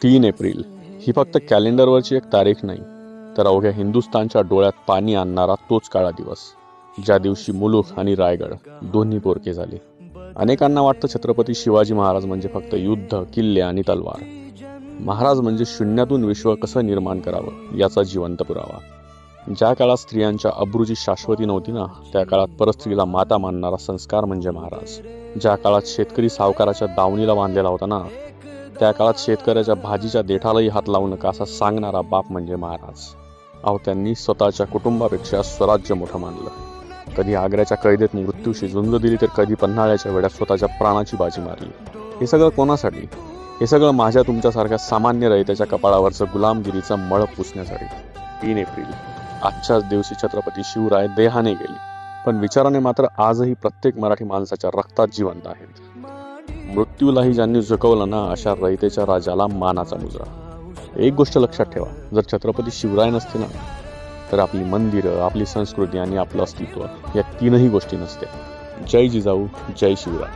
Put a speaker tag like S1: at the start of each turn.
S1: 3 April ही फक्त कॅलेंडरवरची एक तारीख नाही, तर अवघ्या हिंदुस्थानच्या डोळ्यात पाणी आणणारा तोच काळा दिवस, ज्या दिवशी मुलुख आणि रायगड दोन्ही पोरके झाले. अनेकांना वाटतं छत्रपती शिवाजी महाराज म्हणजे फक्त युद्ध, किल्ले आणि तलवार. महाराज म्हणजे शून्यातून विश्व कसं निर्माण करावं याचा जिवंत पुरावा. ज्या काळात स्त्रियांच्या अब्रूची शाश्वती नव्हती ना, त्या काळात परस्त्रीला माता मानणारा संस्कार म्हणजे महाराज. ज्या काळात शेतकरी सावकाराच्या दावणीला बांधलेला होता ना, त्या काळात शेतकऱ्याच्या भाजीच्या देठालाही हात लावू नका असा सांगणारा बाप म्हणजे महाराज. अहो, त्यांनी स्वतःच्या कुटुंबापेक्षा स्वराज्य मोठं मानलं. कधी आग्र्याच्या कैदेत मृत्यूशी झुंज दिली, तर कधी पन्हाळ्याच्या वेड्यात स्वतःच्या प्राणाची बाजी मारली. हे सगळं कोणासाठी? हे सगळं माझ्या तुमच्यासारख्या सामान्य रहित्याच्या कपाळावरचं गुलामगिरीचं मळ पुसण्यासाठी. 3 एप्रिल आजच्याच दिवशी छत्रपती शिवराय देहाने गेले, पण विचाराने मात्र आजही प्रत्येक मराठी माणसाच्या रक्तात जिवंत आहेत. मृत्यूलाही ज्यांनी झुकवलं ना, अशा रयतेच्या राजाला मानाचा मुजरा. एक गोष्ट लक्षात ठेवा, जर छत्रपती शिवराय नसते ना, तर आपली मंदिरं, आपली संस्कृती आणि आपलं अस्तित्व या तीनही गोष्टी नसत्या. जय जिजाऊ, जय शिवराय.